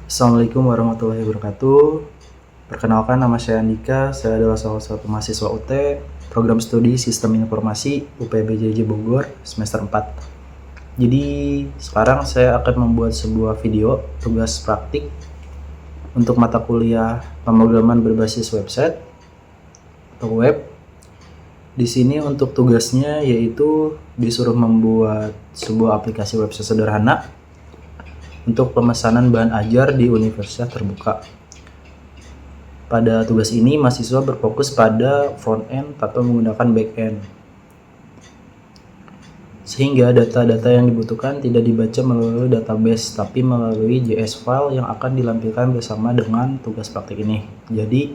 Assalamualaikum warahmatullahi wabarakatuh. Perkenalkan, nama saya Andika. Saya adalah salah satu mahasiswa UT Program Studi Sistem Informasi UPBJJ Bogor semester 4. Jadi sekarang saya akan membuat sebuah video tugas praktik untuk mata kuliah pemrograman berbasis website atau web. Di sini untuk tugasnya yaitu disuruh membuat sebuah aplikasi website sederhana untuk pemesanan bahan ajar di universitas terbuka. Pada tugas ini, mahasiswa berfokus pada front-end tanpa menggunakan back-end. Sehingga data-data yang dibutuhkan tidak dibaca melalui database, tapi melalui JS file yang akan dilampirkan bersama dengan tugas praktik ini. Jadi,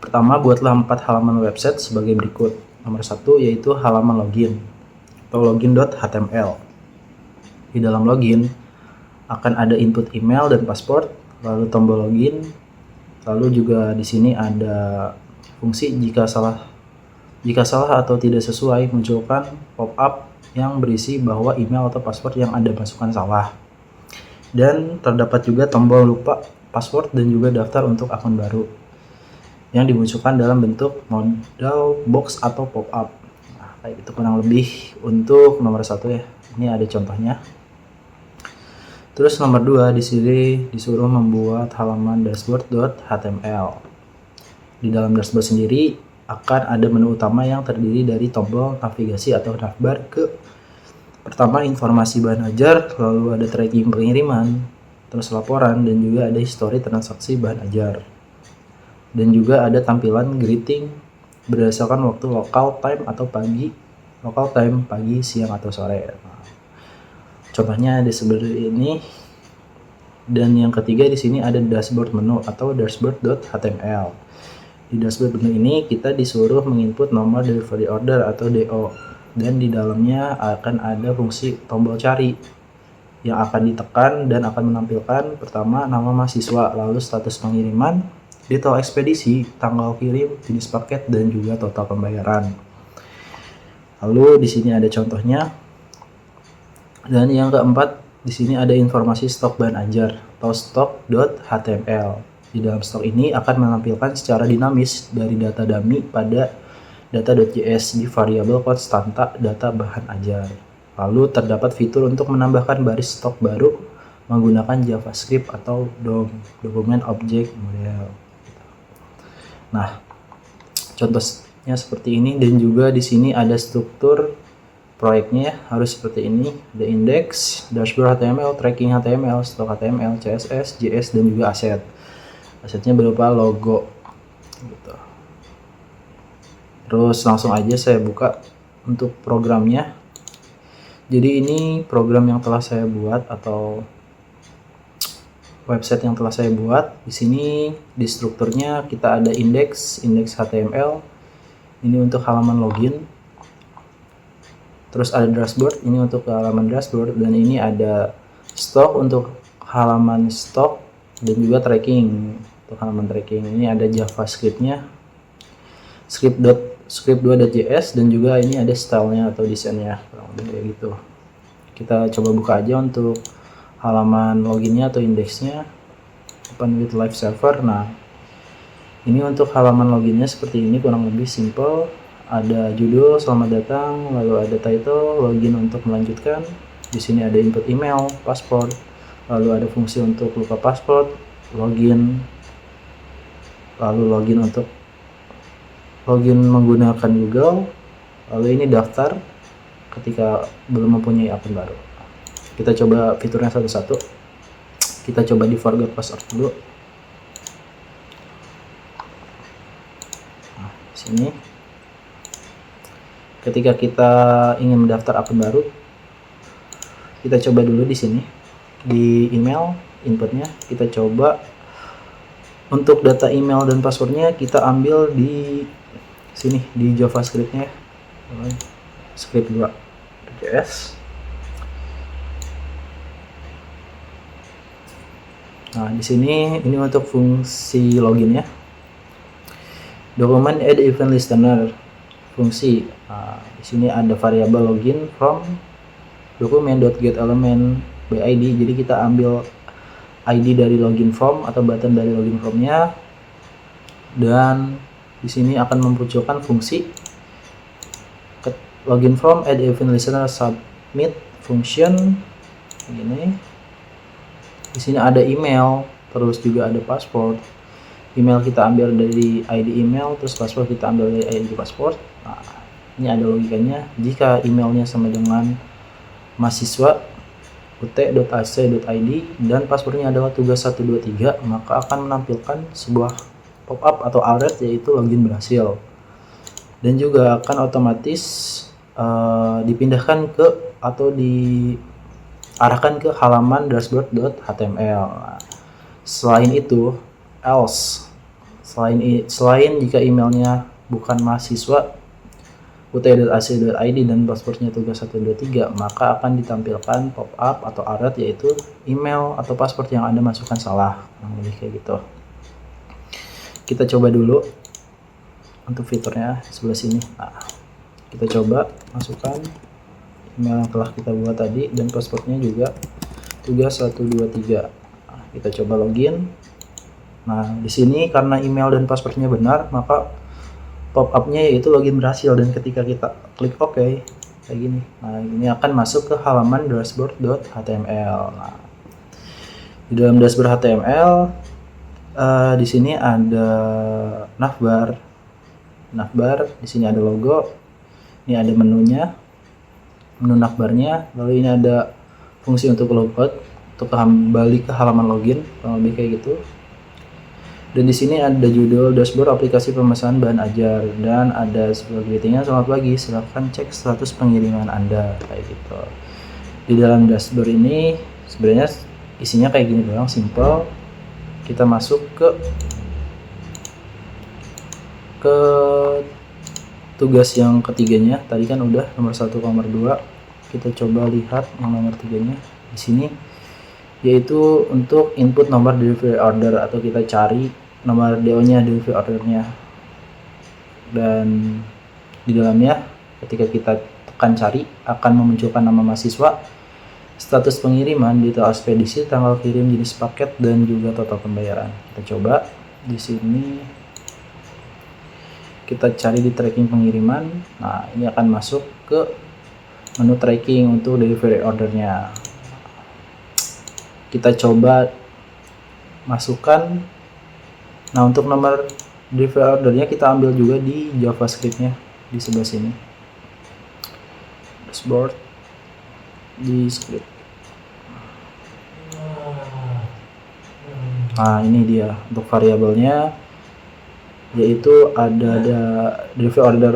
pertama buatlah 4 halaman website sebagai berikut. Nomor 1 yaitu halaman login atau login.html. Di dalam login akan ada input email dan password, lalu tombol login. Lalu juga di sini ada fungsi jika salah atau tidak sesuai, munculkan pop-up yang berisi bahwa email atau password yang Anda masukkan salah. Dan terdapat juga tombol lupa password dan juga daftar untuk akun baru yang dimunculkan dalam bentuk modal box atau pop-up. Nah, kayak itu kurang lebih untuk nomor 1 ya. Ini ada contohnya. Terus nomor 2 di sini disuruh membuat halaman dashboard.html. Di dalam dashboard sendiri akan ada menu utama yang terdiri dari tombol navigasi atau navbar ke pertama informasi bahan ajar, lalu ada tracking pengiriman, terus laporan, dan juga ada histori transaksi bahan ajar. Dan juga ada tampilan greeting berdasarkan waktu local time atau pagi, siang atau sore. Contohnya ada seperti ini. Dan yang ketiga di sini ada dashboard menu atau dashboard.html. Di dashboard menu ini kita disuruh menginput nomor delivery order atau DO, dan di dalamnya akan ada fungsi tombol cari yang akan ditekan dan akan menampilkan pertama nama mahasiswa, lalu status pengiriman, detail ekspedisi, tanggal kirim, jenis paket, dan juga total pembayaran. Lalu di sini ada contohnya. Dan yang keempat, di sini ada informasi stok bahan ajar atau stok.html. Di dalam stok ini akan menampilkan secara dinamis dari data dummy pada data.js di variabel konstanta data bahan ajar. Lalu terdapat fitur untuk menambahkan baris stok baru menggunakan JavaScript atau DOM, dokumen object model. Nah, contohnya seperti ini, dan juga di sini ada struktur proyeknya harus seperti ini. Ada index, dashboard HTML, tracking HTML, stok HTML, CSS, JS, dan juga aset. Asetnya berupa logo gitu. Terus langsung aja saya buka untuk programnya. Jadi ini program yang telah saya buat atau website yang telah saya buat. Di sini di strukturnya kita ada index HTML. Ini untuk halaman login. Terus ada dashboard, ini untuk halaman dashboard, dan ini ada stok untuk halaman stok, dan juga tracking untuk halaman tracking. Ini ada JavaScript-nya, script2.js, dan juga ini ada style-nya atau desainnya, kurang lebih kayak gitu. Kita coba buka aja untuk halaman loginnya atau indeksnya. Open with live server. Nah, ini untuk halaman loginnya seperti ini, kurang lebih simple. Ada judul selamat datang, lalu ada title, login untuk melanjutkan. Di sini ada input email, password, lalu ada fungsi untuk lupa password, login, lalu login untuk login menggunakan Google, lalu ini daftar ketika belum mempunyai akun baru. Kita coba fiturnya satu-satu. Kita coba di forgot password dulu. Nah, sini ketika kita ingin mendaftar akun baru, kita coba dulu di sini di email inputnya. Kita coba untuk data email dan passwordnya kita ambil di sini di JavaScript-nya, script2.js. Nah, di sini ini untuk fungsi login ya. Dokumen add event listener, fungsi. Nah, di sini ada variabel login from dokumen.getElement by ID. Jadi kita ambil ID dari login form atau button dari login formnya, dan di sini akan memunculkan fungsi login form add event listener submit function ini. Di sini ada email, terus juga ada password. Email kita ambil dari ID email, terus password kita ambil dari ID password. Nah, ini ada logikanya. Jika emailnya sama dengan mahasiswa ut.ac.id dan passwordnya adalah tugas 123, maka akan menampilkan sebuah pop-up atau alert yaitu login berhasil, dan juga akan otomatis dipindahkan ke atau diarahkan ke halaman dashboard.html. Nah, selain itu, selain jika emailnya bukan mahasiswa ut.ac.id dan passwordnya tugas 123, maka akan ditampilkan pop-up atau alert yaitu email atau password yang Anda masukkan salah. Lebih kayak gitu. Kita coba dulu untuk fiturnya sebelah sini. Nah, kita coba masukkan email yang telah kita buat tadi dan passwordnya juga tugas 123. Nah, kita coba login. Nah, di sini karena email dan passwordnya benar, maka pop-up-nya yaitu login berhasil, dan ketika kita klik OK kayak gini, nah ini akan masuk ke halaman dashboard.html. Nah, di dalam dashboard HTML di sini ada navbar, di sini ada logo, ini ada menunya, menu navbarnya, lalu ini ada fungsi untuk logout, untuk kembali ke halaman login, kurang lebih kayak gitu. Dan di sini ada judul dashboard aplikasi pemesanan bahan ajar, dan ada sebuah greetingnya, selamat pagi, silahkan cek status pengiriman Anda, kayak gitu. Di dalam dashboard ini sebenarnya isinya kayak gini doang, simple. Kita masuk ke tugas yang ketiganya. Tadi kan udah nomor 1, nomor 2. Kita coba lihat yang nomor 3-nya di sini, yaitu untuk input nomor delivery order, atau kita cari nomor DO-nya, delivery ordernya. Dan di dalamnya ketika kita tekan cari akan memunculkan nama mahasiswa, status pengiriman, detail ekspedisi, tanggal kirim, jenis paket, dan juga total pembayaran. Kita coba di sini, kita cari di tracking pengiriman. Nah, ini akan masuk ke menu tracking untuk delivery ordernya. Kita coba masukkan. Nah, untuk nomor delivery ordernya kita ambil juga di JavaScript-nya di sebelah sini. Dashboard di script. Nah, ini dia untuk variabelnya, yaitu ada delivery order.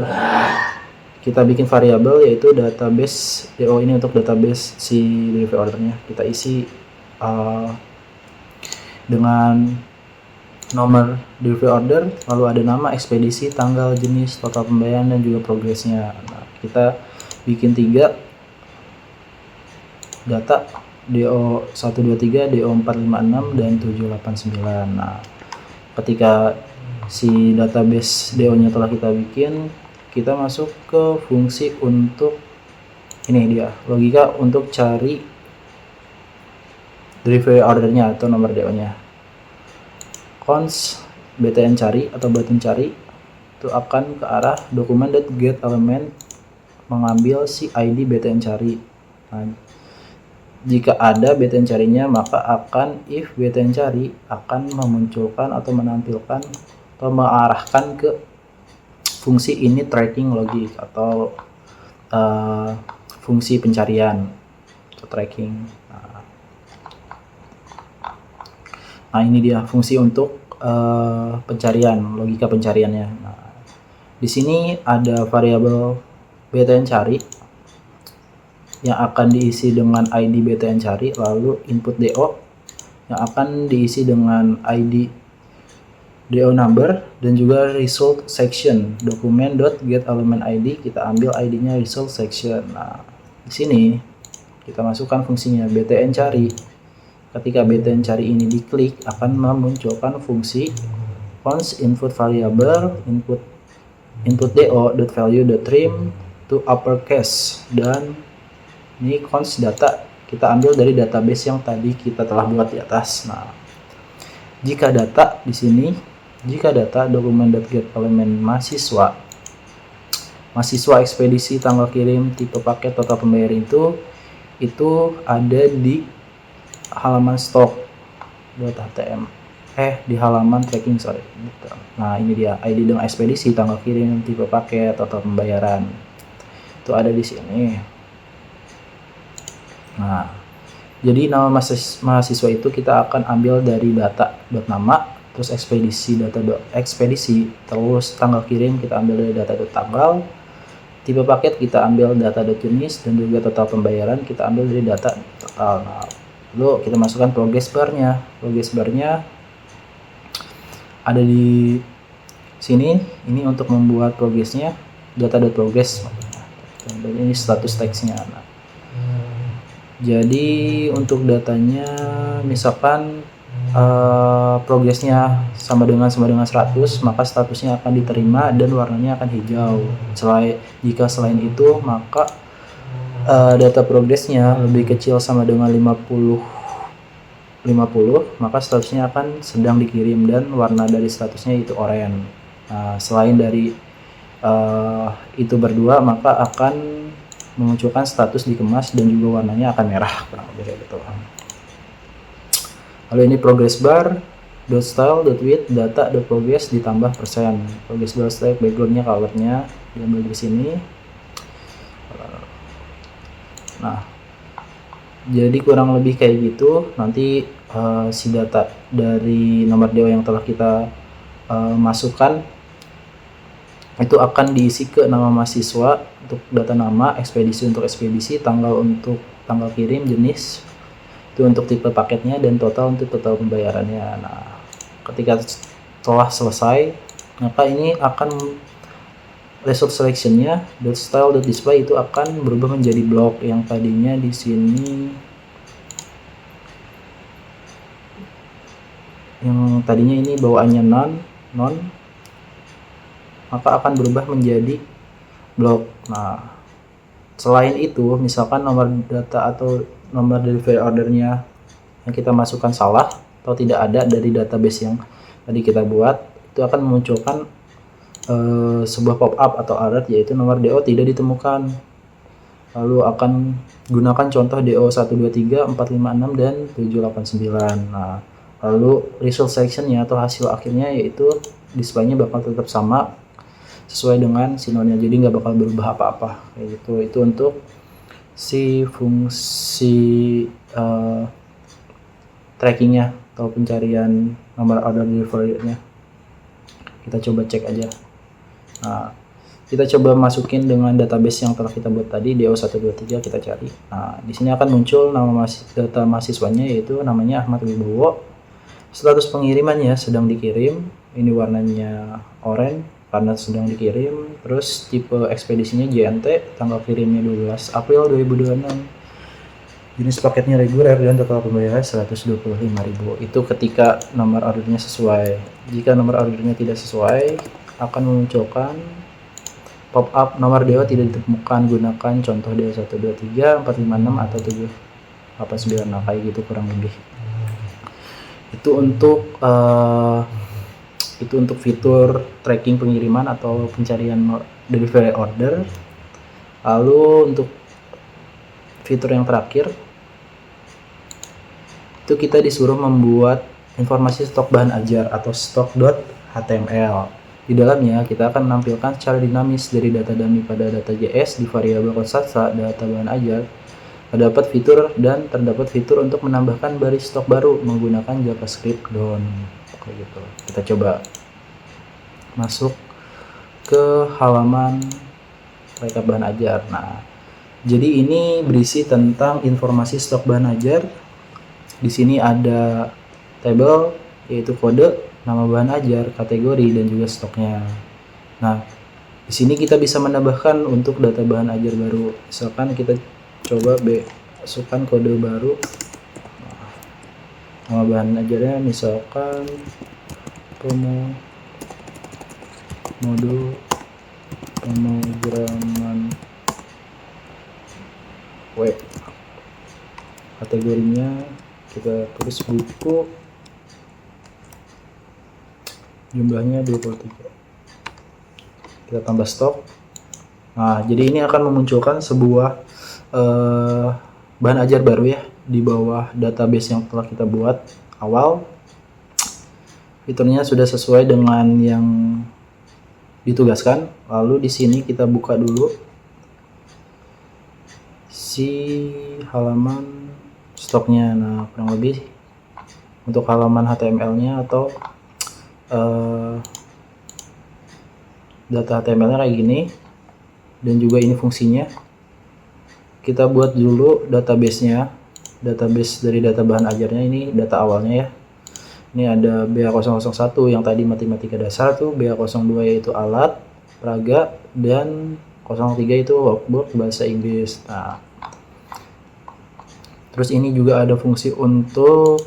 Kita bikin variabel yaitu database DO, ini untuk database si delivery ordernya. Kita isi dengan nomor delivery order, lalu ada nama, ekspedisi, tanggal, jenis, total pembayaran, dan juga progresnya. Nah, kita bikin 3 data, DO 123, DO 456, dan 789. Nah, ketika si database DO-nya telah kita bikin, kita masuk ke fungsi untuk ini dia, logika untuk cari delivery ordernya atau nomor DO-nya. Cons btn cari atau button cari itu akan ke arah document.getElement mengambil si ID btn cari. Nah, jika ada btn carinya, maka akan if btn cari akan memunculkan atau menampilkan atau mengarahkan ke fungsi ini tracking logic atau fungsi pencarian atau tracking. Nah, ini dia fungsi untuk pencarian, logika pencariannya. Nah, di sini ada variabel btn cari yang akan diisi dengan ID btn cari, lalu input DO yang akan diisi dengan ID DO number, dan juga result section document.getElementID, kita ambil ID-nya result section. Nah, di sini kita masukkan fungsinya btn cari. Ketika btn cari ini diklik, akan memunculkan fungsi const input variable input do.value.trim to uppercase, dan ini const data kita ambil dari database yang tadi kita telah buat di atas. Nah, jika data di sini, jika data dokumen.get elemen mahasiswa ekspedisi, tanggal kirim, tipe paket, total pembayaran itu ada di halaman stock.htm, di halaman tracking, sorry. Nah, ini dia ID dengan ekspedisi, tanggal kirim, tipe paket, total pembayaran. Itu ada di sini. Nah, jadi nama mahasiswa itu kita akan ambil dari data.nama, terus ekspedisi, terus tanggal kirim kita ambil dari data.tanggal, tipe paket kita ambil data.jenis, dan juga total pembayaran kita ambil dari data total. Nah, lalu kita masukkan progress bar-nya. Progress bar-nya ada di sini. Ini untuk membuat progressnya, data.progress, dan ini status teksnya. Nah, jadi untuk datanya misalkan progresnya sama dengan 100, maka statusnya akan diterima dan warnanya akan hijau. Jika selain itu, maka data progresnya lebih kecil sama dengan 50, maka statusnya akan sedang dikirim dan warna dari statusnya itu oranye. Nah, selain dari itu berdua, maka akan memunculkan status dikemas dan juga warnanya akan merah, kurang lebih kayak gitu. Lalu ini progress bar, .style, .width, data, .progress ditambah persen. Progress bar style, backgroundnya, colornya diambil di sini. Nah, jadi kurang lebih kayak gitu. Nanti si data dari nomor DO yang telah kita masukkan itu akan diisi ke nama mahasiswa untuk data nama, ekspedisi untuk ekspedisi, tanggal untuk tanggal kirim, jenis itu untuk tipe paketnya, dan total untuk total pembayarannya. Nah, ketika telah selesai, maka ini akan result selectionnya .style.display itu akan berubah menjadi blok yang tadinya di sini, yang tadinya ini bawaannya non, maka akan berubah menjadi blok. Nah, selain itu, misalkan nomor data atau nomor delivery ordernya yang kita masukkan salah atau tidak ada dari database yang tadi kita buat, itu akan memunculkan sebuah pop-up atau alert, yaitu nomor DO tidak ditemukan. Lalu akan gunakan contoh DO 123, 456, dan 789. Nah, lalu result sectionnya atau hasil akhirnya yaitu displaynya bakal tetap sama sesuai dengan sinonnya, jadi nggak bakal berubah apa-apa kayak gitu. Itu untuk si fungsi trackingnya atau pencarian nomor order delivery-nya. Kita coba cek aja. Nah, kita coba masukin dengan database yang telah kita buat tadi, DO123, kita cari. Nah, di sini akan muncul nama data mahasiswanya, yaitu namanya Ahmad Wibowo. Status pengirimannya sedang dikirim, ini warnanya oranye karena sedang dikirim. Terus tipe ekspedisinya JNT, tanggal kirimnya 12 April 2026, jenis paketnya reguler, dan total pembayaran 125.000. Itu ketika nomor ordernya sesuai. Jika nomor ordernya tidak sesuai, akan memunculkan pop-up nomor DO tidak ditemukan, gunakan contoh DO 123, 456, atau 789. Nah, kayak gitu kurang lebih. Itu untuk fitur tracking pengiriman atau pencarian delivery order. Lalu untuk fitur yang terakhir, itu kita disuruh membuat informasi stok bahan ajar atau stok.html. Di dalamnya kita akan menampilkan secara dinamis dari data dummy pada data JS di variabel konsasta data bahan ajar. Terdapat fitur untuk menambahkan baris stok baru menggunakan JavaScript DOM. Kayak gitu. Kita coba masuk ke halaman rekap bahan ajar. Nah, jadi ini berisi tentang informasi stok bahan ajar. Di sini ada tabel, yaitu kode, nama bahan ajar, kategori, dan juga stoknya. Nah, di sini kita bisa menambahkan untuk data bahan ajar baru. Misalkan kita coba masukkan kode baru. Nama bahan ajarnya misalkan pemrograman web. kategorinya kita tulis buku, jumlahnya 23, kita tambah stok. Nah, jadi ini akan memunculkan sebuah bahan ajar baru ya di bawah database yang telah kita buat awal. Fiturnya sudah sesuai dengan yang ditugaskan. Lalu di sini kita buka dulu si halaman stoknya. Nah, kurang lebih untuk halaman HTML-nya atau data HTML-nya kayak gini, dan juga ini fungsinya. Kita buat dulu database-nya, database dari data bahan ajarnya. Ini data awalnya ya. Ini ada BA001 yang tadi matematika dasar tuh, BA02 yaitu alat peraga, dan 03 itu workbook bahasa Inggris. Nah, terus ini juga ada fungsi untuk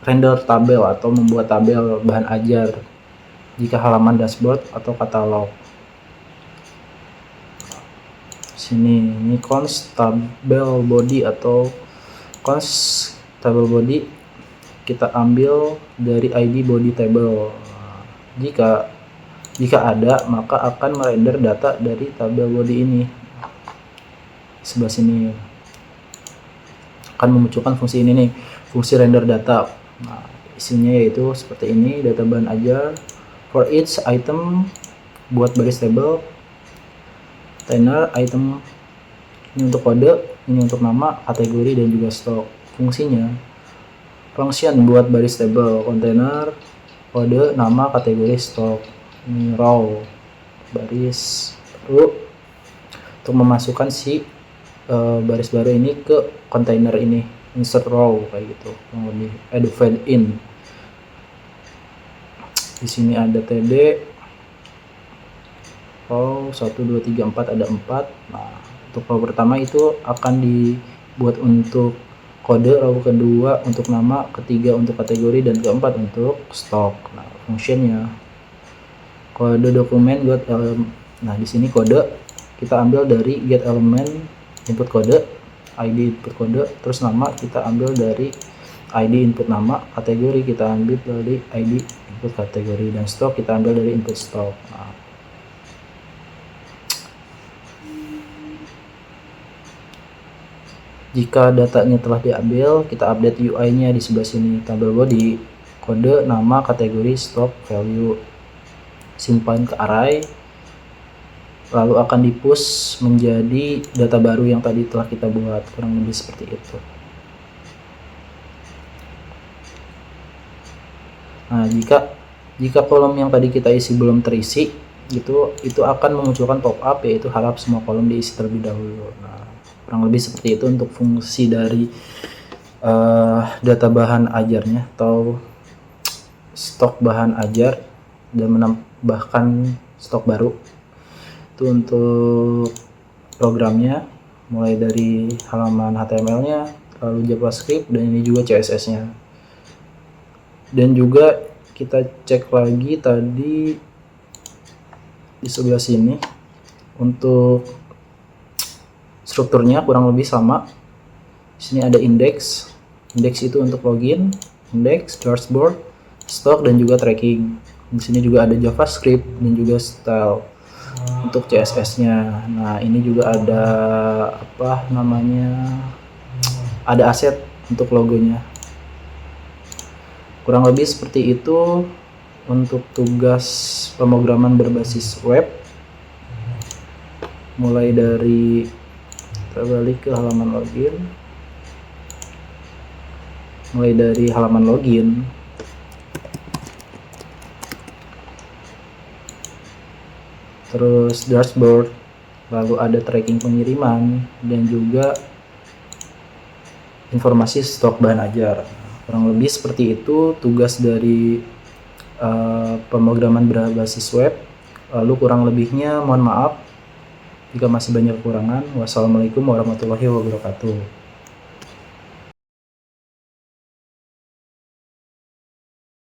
render tabel atau membuat tabel bahan ajar jika halaman dashboard atau katalog. Sini ini const tabel body atau const tabel body kita ambil dari ID body table. Jika ada, maka akan merender data dari tabel body ini. Sebelah sini akan memunculkan fungsi ini nih, fungsi render data. Nah, isinya yaitu seperti ini, data bahan ajar for each item, buat baris table, container item, ini untuk kode, ini untuk nama, kategori, dan juga stok. Fungsinya function buat baris table, container, kode, nama, kategori, stok. Ini row, baris baru untuk memasukkan si baris baru ini ke container ini, insert row kayak gitu, lebih add file in. Di sini ada td row 1 2 3 4, ada 4. Nah, untuk row pertama itu akan dibuat untuk kode, row kedua untuk nama, ketiga untuk kategori, dan keempat untuk stok. Nah, fungsinya kode dokumen get element. Nah, di sini kode kita ambil dari get element input kode, ID input kode, terus nama kita ambil dari ID input nama, kategori kita ambil dari ID input kategori, dan stok kita ambil dari input stok. Nah, jika datanya telah diambil, kita update UI-nya di sebelah sini, tabel body, kode, nama, kategori, stok, value, simpan ke array, lalu akan di-push menjadi data baru yang tadi telah kita buat. Kurang lebih seperti itu. Nah, jika kolom yang tadi kita isi belum terisi, itu akan memunculkan pop-up, yaitu harap semua kolom diisi terlebih dahulu. Nah, kurang lebih seperti itu untuk fungsi dari data bahan ajarnya atau stok bahan ajar, dan menambahkan stok baru. Itu untuk programnya, mulai dari halaman HTML-nya, lalu JavaScript, dan ini juga CSS-nya. Dan juga kita cek lagi tadi di sebelah sini untuk strukturnya kurang lebih sama. Di sini ada index itu untuk login, index, dashboard, stok, dan juga tracking. Di sini juga ada JavaScript dan juga style untuk CSS-nya. Nah, ini juga ada ada aset untuk logonya. Kurang lebih seperti itu untuk tugas pemrograman berbasis web. Mulai dari kita balik ke halaman login. Mulai dari halaman login, terus dashboard, lalu ada tracking pengiriman, dan juga informasi stok bahan ajar. Kurang lebih seperti itu tugas dari pemrograman berbasis web. Lalu kurang lebihnya mohon maaf jika masih banyak kekurangan. Wassalamualaikum warahmatullahi wabarakatuh.